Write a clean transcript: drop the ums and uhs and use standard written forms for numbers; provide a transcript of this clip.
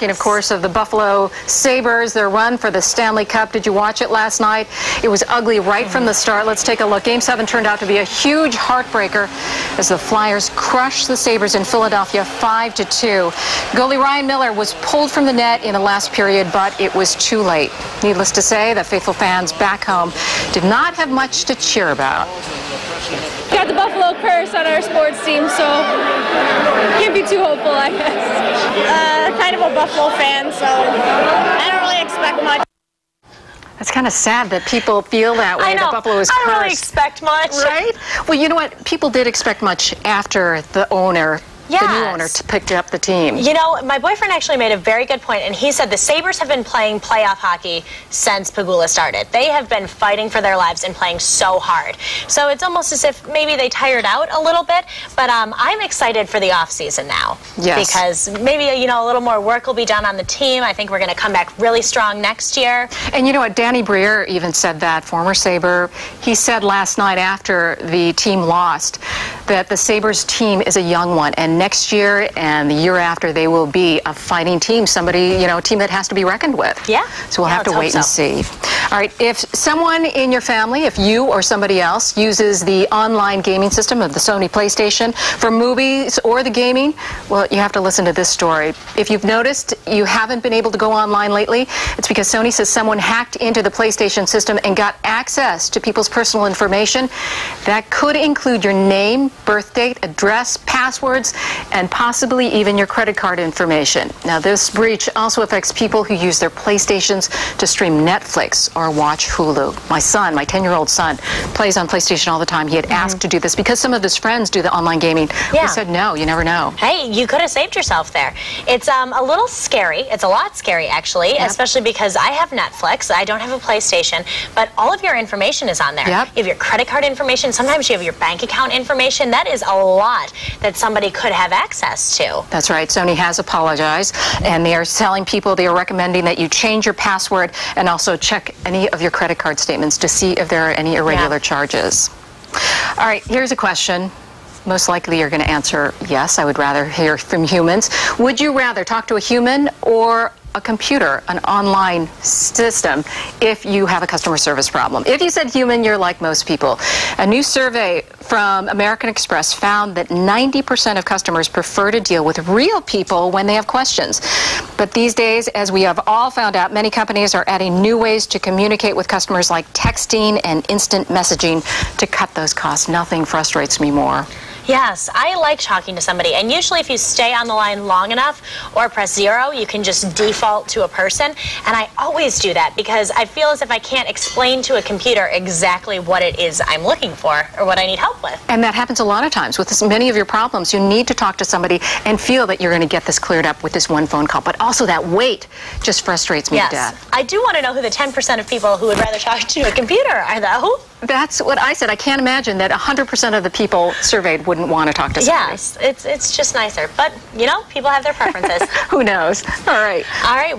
Of course, of the Buffalo Sabres, their run for the Stanley Cup. Did you watch it last night? It was ugly right from the start. Let's take a look. Game 7 turned out to be a huge heartbreaker as the Flyers crushed the Sabres in Philadelphia 5-2. Goalie Ryan Miller was pulled from the net in the last period, but it was too late. Needless to say, the faithful fans back home did not have much to cheer about. Got the Buffalo curse on our sports team, so can't be too hopeful, I guess. Kind of a Buffalo fan, so I don't really expect much. It's kind of sad that people feel that way. I know. That Buffalo is cursed. I don't really expect much. Right? Well, you know what? People did expect much after the owner. Yes. The new owner picked up the team. You know, my boyfriend actually made a very good point, and he said the Sabres have been playing playoff hockey since Pegula started. They have been fighting for their lives and playing so hard. So it's almost as if maybe they tired out a little bit, but I'm excited for the offseason now. Yes. Because maybe, you know, a little more work will be done on the team. I think we're going to come back really strong next year. And you know what? Danny Briere even said that, former Sabre. He said last night after the team lost that the Sabres team is a young one, and next year and the year after they will be a fighting team, somebody, you know, a team that has to be reckoned with. Yeah. So we'll have to wait and see. All right, if someone in your family, if you or somebody else uses the online gaming system of the Sony PlayStation for movies or the gaming, well, you have to listen to this story. If you've noticed you haven't been able to go online lately, it's because Sony says someone hacked into the PlayStation system and got access to people's personal information. That could include your name, birth date, address, passwords, and possibly even your credit card information. Now, this breach also affects people who use their PlayStations to stream Netflix or watch Hulu. My son, my 10-year-old son, plays on PlayStation all the time. He had asked to do this because some of his friends do the online gaming. Yeah. We said, no, you never know. Hey, you could have saved yourself there. It's a little scary. It's a lot scary, actually, especially because I have Netflix. I don't have a PlayStation, but all of your information is on there. Yep. You have your credit card information. Sometimes you have your bank account information. That is a lot that somebody could have access to. That's right. Sony has apologized, and they are telling people, they are recommending that you change your password and also check any of your credit card statements to see if there are any irregular charges. All right, here's a question. Most likely you're going to answer yes. I would rather hear from humans. Would you rather talk to a human or a computer, an online system, if you have a customer service problem? If you said human, you're like most people. A new survey from American Express found that 90% of customers prefer to deal with real people when they have questions. But these days, as we have all found out, many companies are adding new ways to communicate with customers, like texting and instant messaging, to cut those costs. Nothing frustrates me more. Yes, I like talking to somebody, and usually if you stay on the line long enough or press 0, you can just default to a person, and I always do that because I feel as if I can't explain to a computer exactly what it is I'm looking for or what I need help with. And that happens a lot of times. With many of your problems, you need to talk to somebody and feel that you're going to get this cleared up with this one phone call, but also that wait just frustrates me to death. I do want to know who the 10% of people who would rather talk to a computer are, though. That's what I said. I can't imagine that 100% of the people surveyed wouldn't want to talk to somebody. Yes, it's just nicer. But, you know, people have their preferences. Who knows? All right. All right,